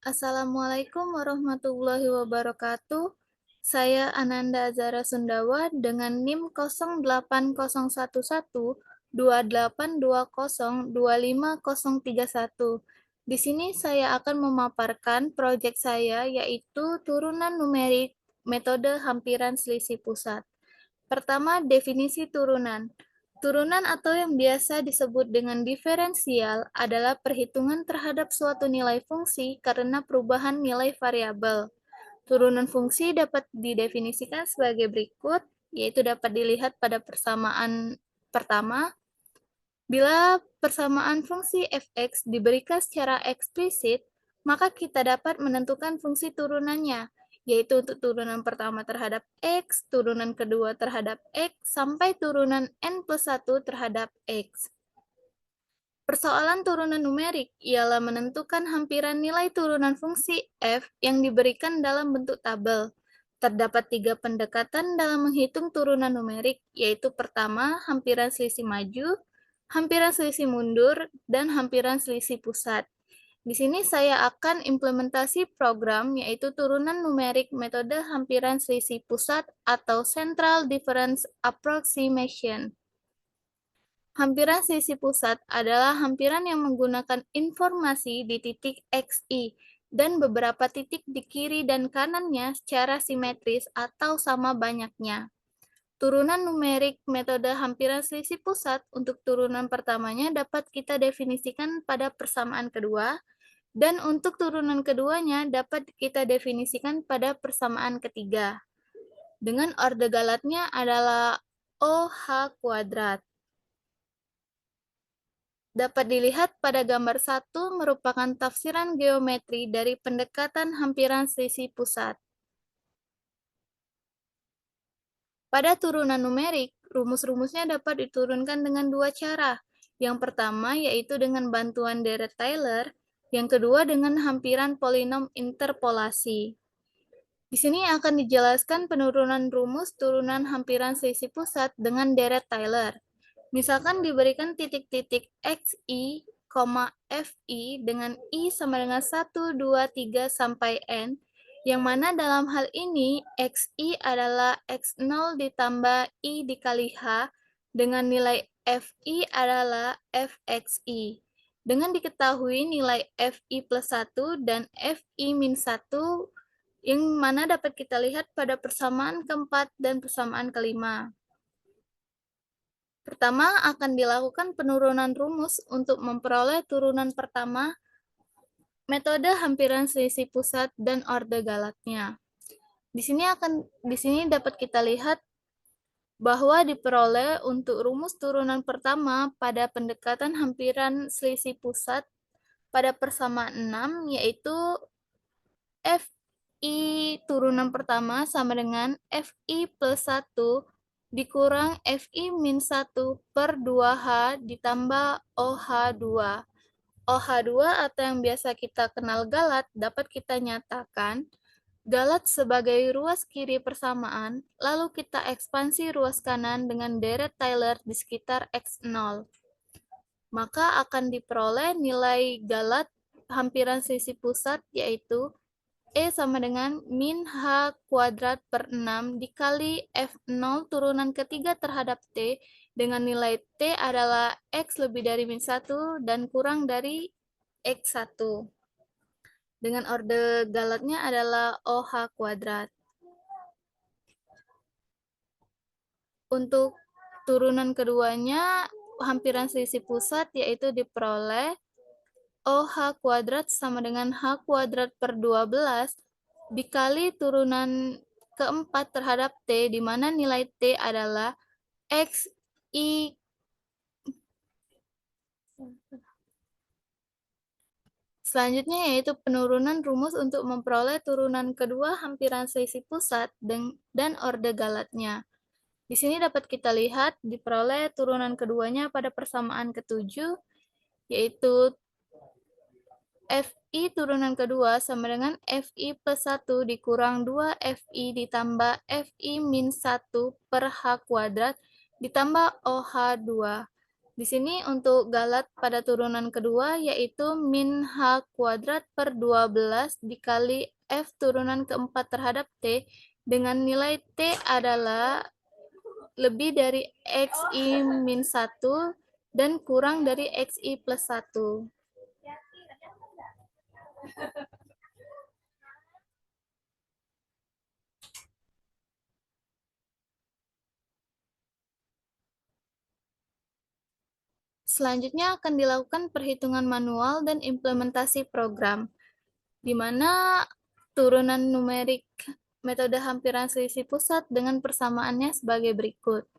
Assalamualaikum warahmatullahi wabarakatuh. Saya Ananda Azara Sundawa dengan NIM 08011282025031. Di sini saya akan memaparkan proyek saya yaitu turunan numerik metode hampiran selisih pusat. Pertama, definisi turunan. Turunan atau yang biasa disebut dengan diferensial adalah perhitungan terhadap suatu nilai fungsi karena perubahan nilai variabel. Turunan fungsi dapat didefinisikan sebagai berikut, yaitu dapat dilihat pada persamaan pertama. Bila persamaan fungsi f(x) diberikan secara eksplisit, maka kita dapat menentukan fungsi turunannya, yaitu untuk turunan pertama terhadap x, turunan kedua terhadap x, sampai turunan n+1 terhadap x. Persoalan turunan numerik ialah menentukan hampiran nilai turunan fungsi f yang diberikan dalam bentuk tabel. Terdapat 3 pendekatan dalam menghitung turunan numerik, yaitu pertama, hampiran selisih maju, hampiran selisih mundur, dan hampiran selisih pusat. Di sini saya akan implementasi program, yaitu turunan numerik metode hampiran selisih pusat atau Central Difference Approximation. Hampiran selisih pusat adalah hampiran yang menggunakan informasi di titik XI dan beberapa titik di kiri dan kanannya secara simetris atau sama banyaknya. Turunan numerik metode hampiran selisih pusat untuk turunan pertamanya dapat kita definisikan pada persamaan kedua, dan untuk turunan keduanya dapat kita definisikan pada persamaan ketiga. Dengan orde galatnya adalah OH kuadrat. Dapat dilihat pada gambar 1 merupakan tafsiran geometri dari pendekatan hampiran selisih pusat. Pada turunan numerik, rumus-rumusnya dapat diturunkan dengan dua cara. Yang pertama yaitu dengan bantuan deret Taylor, yang kedua dengan hampiran polinom interpolasi. Di sini akan dijelaskan penurunan rumus turunan hampiran selisih pusat dengan deret Taylor. Misalkan diberikan titik-titik xi, fi dengan i sama dengan 1, 2, 3, sampai n, yang mana dalam hal ini xi adalah x0 ditambah i dikali h, dengan nilai fi adalah fxi. Dengan diketahui nilai fi+1 dan fi-1, yang mana dapat kita lihat pada persamaan keempat dan persamaan kelima. Pertama, akan dilakukan penurunan rumus untuk memperoleh turunan pertama, metode hampiran selisih pusat dan orde galatnya. Di sini dapat kita lihat bahwa diperoleh untuk rumus turunan pertama pada pendekatan hampiran selisih pusat pada persamaan 6, yaitu fi turunan pertama sama dengan fi+1 dikurang fi-1 per 2h ditambah OH2. OH2 atau yang biasa kita kenal galat dapat kita nyatakan galat sebagai ruas kiri persamaan, lalu kita ekspansi ruas kanan dengan deret Taylor di sekitar x0. Maka akan diperoleh nilai galat hampiran selisih pusat yaitu E sama dengan min H kuadrat per 6 dikali F0 turunan ketiga terhadap T dengan nilai T adalah X lebih dari min 1 dan kurang dari X1. Dengan orde galatnya adalah OH kuadrat. Untuk turunan keduanya, hampiran selisih pusat yaitu diperoleh OH kuadrat sama dengan H kuadrat per 12 dikali turunan keempat terhadap T, di mana nilai T adalah XI. Selanjutnya yaitu penurunan rumus untuk memperoleh turunan kedua hampiran selisih pusat dan orde galatnya. Di sini dapat kita lihat diperoleh turunan keduanya pada persamaan ketujuh, yaitu fi turunan kedua sama dengan fi+1 dikurang 2fi ditambah fi-1 per h kuadrat ditambah OH2. Di sini untuk galat pada turunan kedua yaitu min H kuadrat per 12 dikali F turunan keempat terhadap T dengan nilai T adalah lebih dari XI min 1 dan kurang dari XI plus 1. Selanjutnya akan dilakukan perhitungan manual dan implementasi program, di mana turunan numerik metode hampiran selisih pusat dengan persamaannya sebagai berikut.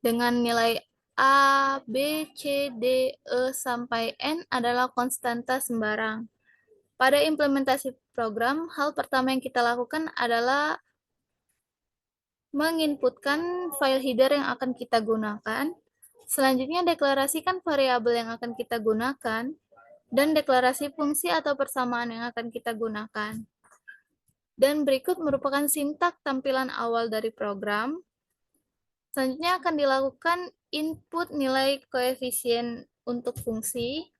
Dengan nilai A, B, C, D, E, sampai N adalah konstanta sembarang. Pada implementasi program, hal pertama yang kita lakukan adalah menginputkan file header yang akan kita gunakan. Selanjutnya, deklarasikan variabel yang akan kita gunakan, dan deklarasi fungsi atau persamaan yang akan kita gunakan. Dan berikut merupakan sintak tampilan awal dari program. Selanjutnya akan dilakukan input nilai koefisien untuk fungsi.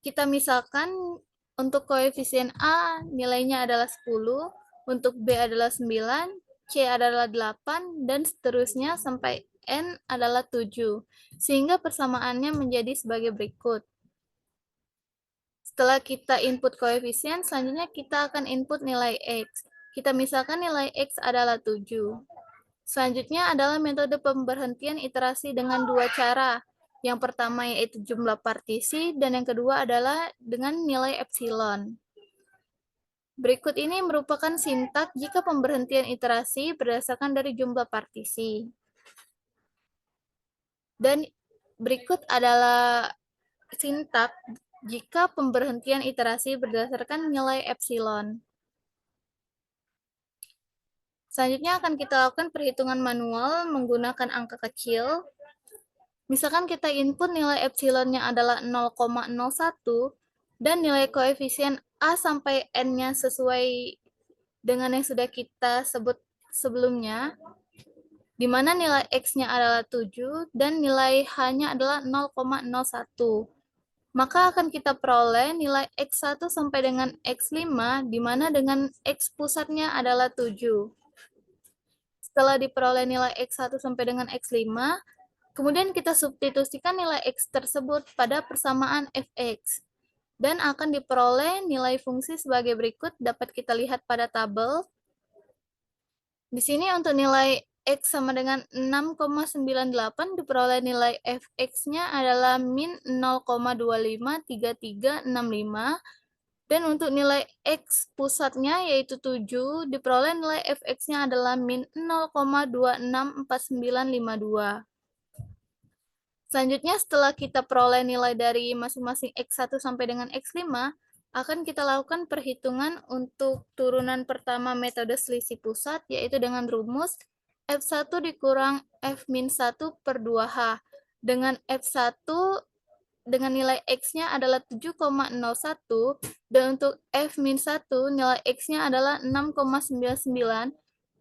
Kita misalkan untuk koefisien A nilainya adalah 10, untuk B adalah 9, C adalah 8, dan seterusnya sampai N adalah 7, sehingga persamaannya menjadi sebagai berikut. Setelah kita input koefisien, selanjutnya kita akan input nilai X. Kita misalkan nilai X adalah 7. Selanjutnya adalah metode pemberhentian iterasi dengan dua cara. Yang pertama yaitu jumlah partisi, dan yang kedua adalah dengan nilai epsilon. Berikut ini merupakan sintak jika pemberhentian iterasi berdasarkan dari jumlah partisi. Dan berikut adalah sintak jika pemberhentian iterasi berdasarkan nilai epsilon. Selanjutnya akan kita lakukan perhitungan manual menggunakan angka kecil. Misalkan kita input nilai epsilonnya adalah 0,01 dan nilai koefisien A sampai N-nya sesuai dengan yang sudah kita sebut sebelumnya, di mana nilai X-nya adalah 7 dan nilai H-nya adalah 0,01. Maka akan kita peroleh nilai X1 sampai dengan X5, di mana dengan X pusatnya adalah 7. Setelah diperoleh nilai X1 sampai dengan X5, kemudian kita substitusikan nilai X tersebut pada persamaan Fx. Dan akan diperoleh nilai fungsi sebagai berikut, dapat kita lihat pada tabel. Di sini untuk nilai X sama dengan 6,98 diperoleh nilai Fx-nya adalah min 0,253365, dan untuk nilai X pusatnya yaitu 7 diperoleh nilai Fx-nya adalah min 0,264952. Selanjutnya setelah kita peroleh nilai dari masing-masing X1 sampai dengan X5, akan kita lakukan perhitungan untuk turunan pertama metode selisih pusat, yaitu dengan rumus F1 dikurang F-1 per 2H, dengan F1 dengan nilai X-nya adalah 7,01, dan untuk F-1 nilai X-nya adalah 6,99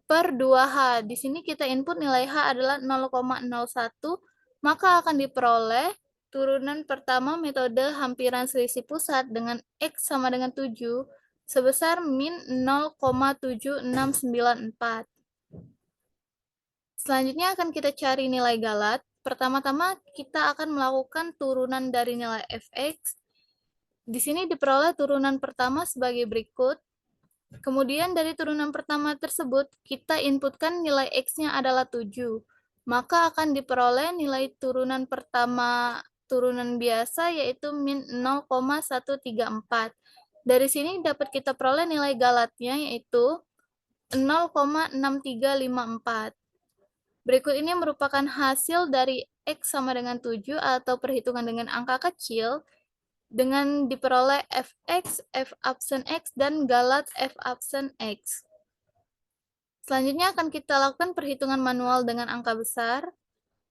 per 2H. Di sini kita input nilai H adalah 0,01, maka akan diperoleh turunan pertama metode hampiran selisih pusat dengan X sama dengan 7 sebesar min 0,7694. Selanjutnya akan kita cari nilai galat. Pertama-tama kita akan melakukan turunan dari nilai Fx. Di sini diperoleh turunan pertama sebagai berikut. Kemudian dari turunan pertama tersebut, kita inputkan nilai X-nya adalah 7. Maka akan diperoleh nilai turunan pertama turunan biasa yaitu min 0,134. Dari sini dapat kita peroleh nilai galatnya yaitu 0,6354. Berikut ini merupakan hasil dari X sama dengan 7 atau perhitungan dengan angka kecil dengan diperoleh Fx, F absen X, dan galat F absen X. Selanjutnya akan kita lakukan perhitungan manual dengan angka besar.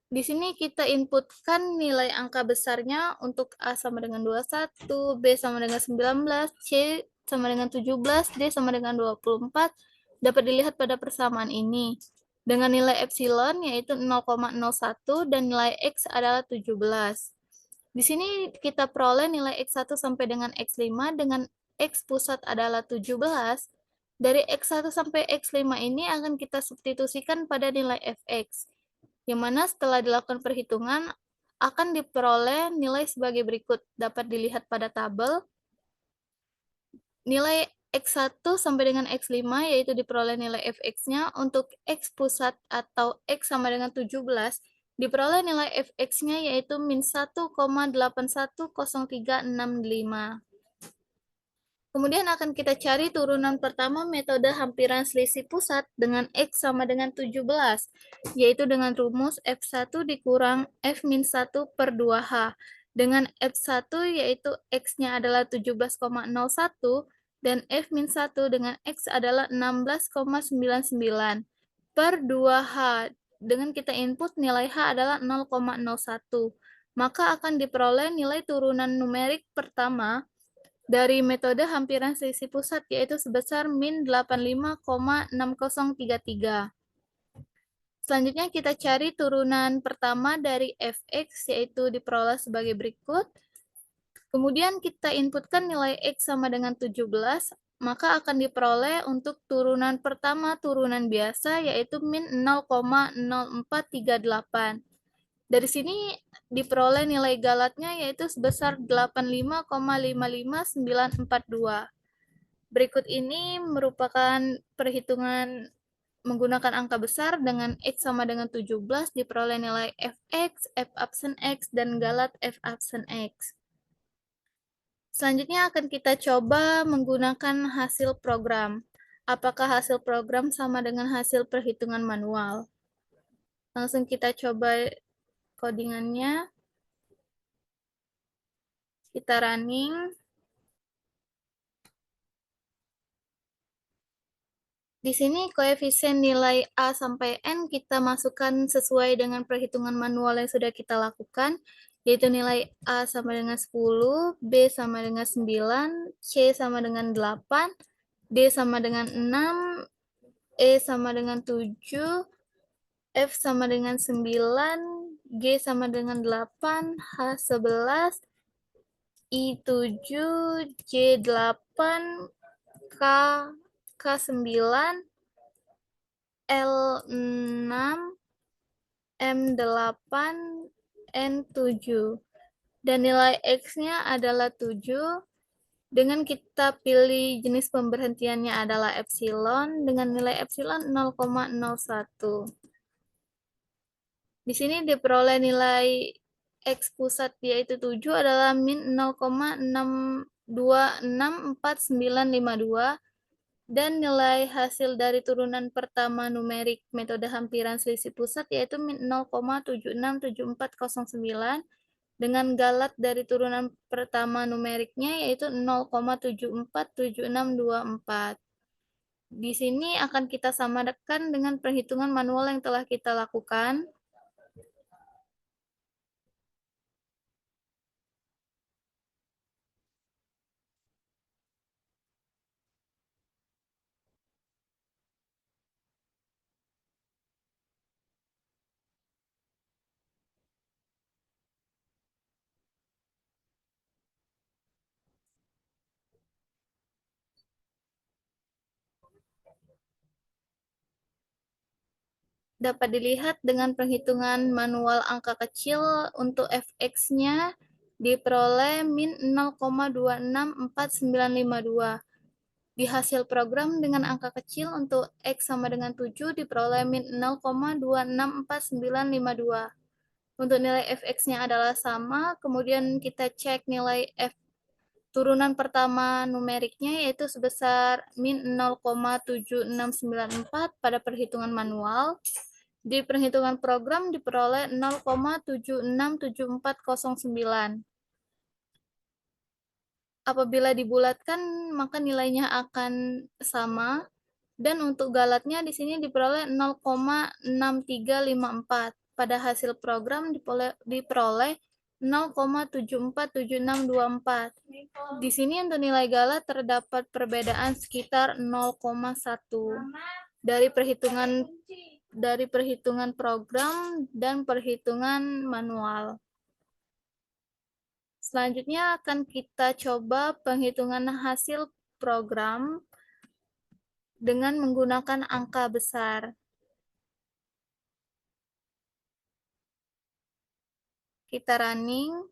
Di sini kita inputkan nilai angka besarnya untuk A sama dengan 21, B sama dengan 19, C sama dengan 17, D sama dengan 24. Dapat dilihat pada persamaan ini. dengan nilai epsilon yaitu 0,01 dan nilai X adalah 17. Di sini kita peroleh nilai X1 sampai dengan X5 dengan X pusat adalah 17. Dari X1 sampai X5 ini akan kita substitusikan pada nilai Fx, yang mana setelah dilakukan perhitungan akan diperoleh nilai sebagai berikut. Dapat dilihat pada tabel. Nilai X1 sampai dengan X5 yaitu diperoleh nilai Fx-nya. Untuk X pusat atau X sama dengan 17, diperoleh nilai Fx-nya yaitu min 1,810365. Kemudian akan kita cari turunan pertama metode hampiran selisih pusat dengan X sama dengan 17, yaitu dengan rumus F1 dikurang F-1 per 2H. Dengan F1 yaitu X-nya adalah 17,01 dan F-1 dengan X adalah 16,99 per 2H. Dengan kita input nilai H adalah 0,01, maka akan diperoleh nilai turunan numerik pertama dari metode hampiran selisih pusat yaitu sebesar min 85,6033. Selanjutnya kita cari turunan pertama dari Fx yaitu diperoleh sebagai berikut. Kemudian kita inputkan nilai X sama dengan 17, maka akan diperoleh untuk turunan pertama turunan biasa yaitu min 0,0438. Dari sini diperoleh nilai galatnya yaitu sebesar 85,55942. Berikut ini merupakan perhitungan menggunakan angka besar dengan X sama dengan 17 diperoleh nilai Fx, F absen X, dan galat F absen X. Selanjutnya akan kita coba menggunakan hasil program. Apakah hasil program sama dengan hasil perhitungan manual? Langsung kita coba codingannya. Kita running. Di sini koefisien nilai A sampai N kita masukkan sesuai dengan perhitungan manual yang sudah kita lakukan, yaitu nilai A sama dengan 10, B sama dengan 9, C sama dengan 8, D sama dengan 6, E sama dengan 7, F sama dengan 9, G sama dengan 8, H 11, I 7, J 8, K 9, L 6, M 8, N 7. Dan nilai X-nya adalah 7. Dengan kita pilih jenis pemberhentiannya adalah epsilon, dengan nilai epsilon 0,01. Di sini diperoleh nilai X pusat yaitu 7 adalah min 0,626492 dan nilai hasil dari turunan pertama numerik metode hampiran selisih pusat yaitu min 0,767409 dengan galat dari turunan pertama numeriknya yaitu 0,747624. Di sini akan kita samakan dengan perhitungan manual yang telah kita lakukan. Dapat dilihat dengan perhitungan manual angka kecil untuk Fx-nya diperoleh min 0,264952. Di hasil program dengan angka kecil untuk X sama dengan 7 diperoleh min 0,264952. Untuk nilai Fx-nya adalah sama, kemudian kita cek nilai F turunan pertama numeriknya yaitu sebesar min 0,7694 pada perhitungan manual. Di perhitungan program diperoleh 0,767409. Apabila dibulatkan, maka nilainya akan sama. Dan untuk galatnya di sini diperoleh 0,6354. Pada hasil program diperoleh 0,747624. Di sini untuk nilai galat terdapat perbedaan sekitar 0,1. Dari perhitungan dari perhitungan program dan perhitungan manual. Selanjutnya akan kita coba penghitungan hasil program dengan menggunakan angka besar. Kita running.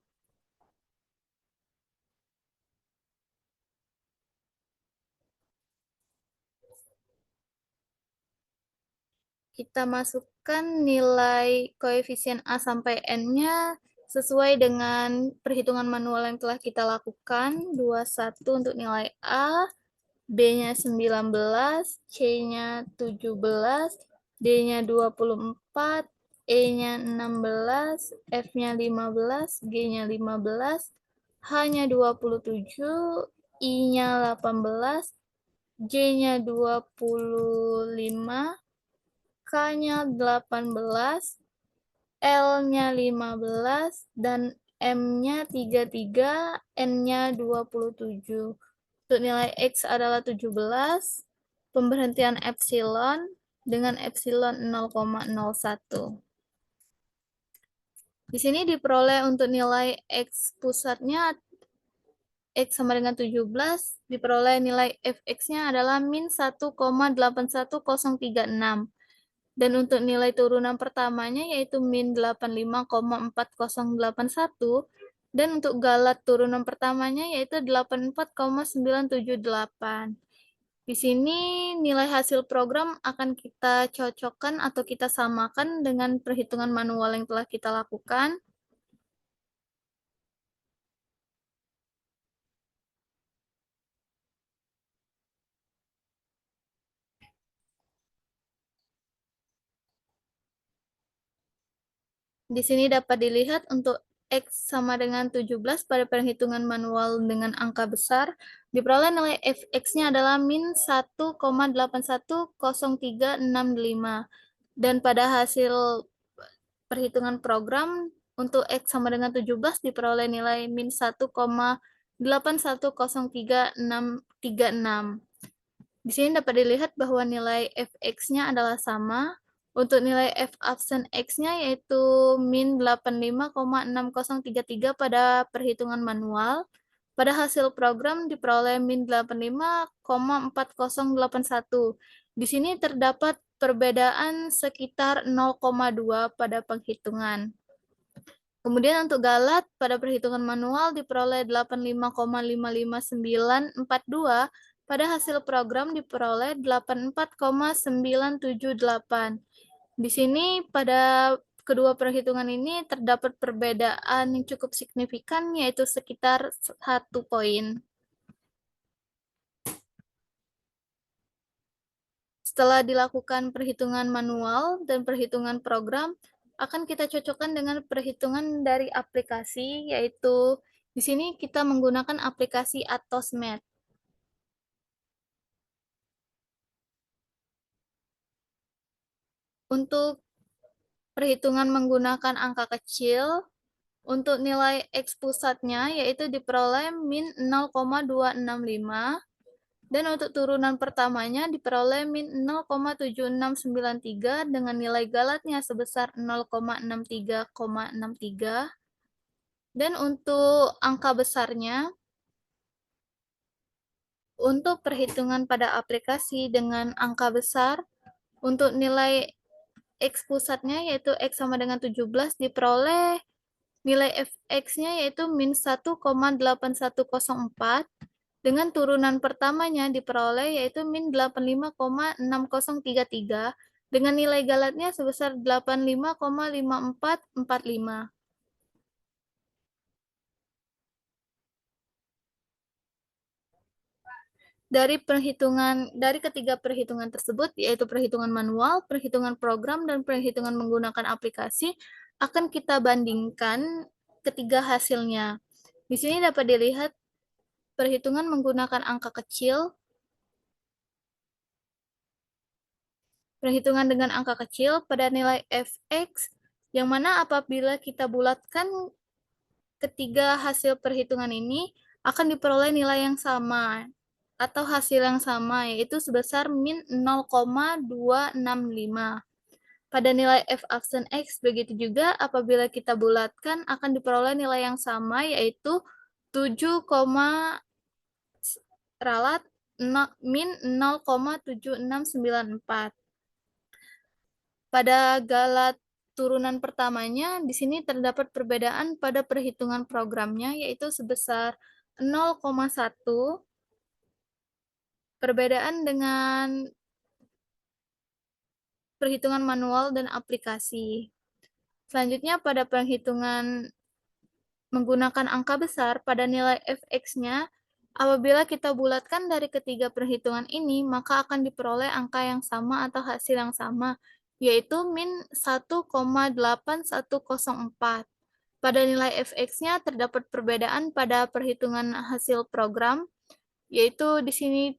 Kita masukkan nilai koefisien A sampai N-nya sesuai dengan perhitungan manual yang telah kita lakukan. 21 untuk nilai A, B-nya 19, C-nya 17, D-nya 24, E-nya 16, F-nya 15, G-nya 15, H-nya 27, I-nya 18, J-nya 25, K-nya 18, L-nya 15, dan M-nya 33, N-nya 27. Untuk nilai X adalah 17, pemberhentian epsilon dengan epsilon 0,01. Di sini diperoleh untuk nilai X pusatnya X sama dengan 17, diperoleh nilai Fx-nya adalah min 1,81036. Dan untuk nilai turunan pertamanya yaitu min 85,4081. Dan untuk galat turunan pertamanya yaitu 84,978. Di sini nilai hasil program akan kita cocokkan atau kita samakan dengan perhitungan manual yang telah kita lakukan. Di sini dapat dilihat untuk X sama dengan 17 pada perhitungan manual dengan angka besar, diperoleh nilai Fx-nya adalah min 1,810365. Dan pada hasil perhitungan program, untuk X sama dengan 17 diperoleh nilai min 1,810336. Di sini dapat dilihat bahwa nilai Fx-nya adalah sama. Untuk nilai F absen X-nya yaitu min 85,6033 pada perhitungan manual. Pada hasil program diperoleh min 85,4081. Di sini terdapat perbedaan sekitar 0,2 pada penghitungan. Kemudian untuk galat, pada perhitungan manual diperoleh 85,55942, pada hasil program diperoleh 84,978. Di sini pada kedua perhitungan ini terdapat perbedaan yang cukup signifikan, yaitu sekitar 1 poin. Setelah dilakukan perhitungan manual dan perhitungan program, akan kita cocokkan dengan perhitungan dari aplikasi, yaitu di sini kita menggunakan aplikasi Atosmed. Untuk perhitungan menggunakan angka kecil, untuk nilai X pusatnya yaitu diperoleh min 0,265, dan untuk turunan pertamanya diperoleh min 0,7693 dengan nilai galatnya sebesar 0,63,63. Dan untuk angka besarnya, untuk perhitungan pada aplikasi dengan angka besar, untuk nilai X pusatnya yaitu X sama dengan 17 diperoleh nilai Fx-nya yaitu min 1,8104. Dengan turunan pertamanya diperoleh yaitu min 85,6033 dengan nilai galatnya sebesar 85,5445. Dari ketiga perhitungan tersebut, yaitu perhitungan manual, perhitungan program, dan perhitungan menggunakan aplikasi, akan kita bandingkan ketiga hasilnya. Di sini dapat dilihat perhitungan menggunakan angka kecil, perhitungan dengan angka kecil pada nilai Fx, yang mana apabila kita bulatkan ketiga hasil perhitungan ini akan diperoleh nilai yang sama atau hasil yang sama, yaitu sebesar min 0,265. pada nilai f aksen X. Begitu juga apabila kita bulatkan akan diperoleh nilai yang sama, yaitu 7, ralat min 0,7694. Pada galat turunan pertamanya, di sini terdapat perbedaan pada perhitungan programnya, yaitu sebesar 0,1, perbedaan dengan perhitungan manual dan aplikasi. Selanjutnya, pada perhitungan menggunakan angka besar pada nilai fx-nya, apabila kita bulatkan dari ketiga perhitungan ini, maka akan diperoleh angka yang sama atau hasil yang sama, yaitu min 1,8104. Pada nilai fx-nya terdapat perbedaan pada perhitungan hasil program, yaitu di sini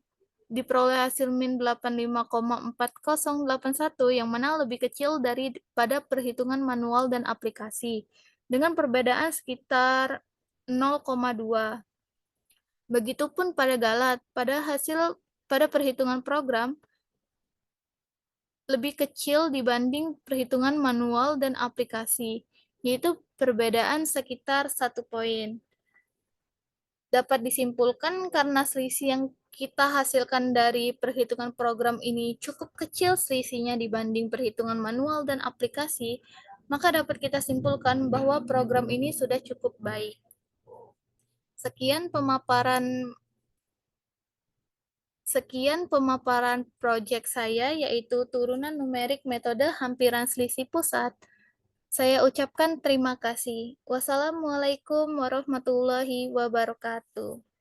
diperoleh hasil min 85,4081 yang mana lebih kecil daripada perhitungan manual dan aplikasi dengan perbedaan sekitar 0,2. Begitupun pada galat, pada perhitungan program lebih kecil dibanding perhitungan manual dan aplikasi, yaitu perbedaan sekitar 1 poin. Dapat disimpulkan karena selisih yang kita hasilkan dari perhitungan program ini cukup kecil selisihnya dibanding perhitungan manual dan aplikasi, maka dapat kita simpulkan bahwa program ini sudah cukup baik. Sekian pemaparan proyek saya, yaitu turunan numerik metode hampiran selisih pusat. Saya ucapkan terima kasih. Wassalamualaikum warahmatullahi wabarakatuh.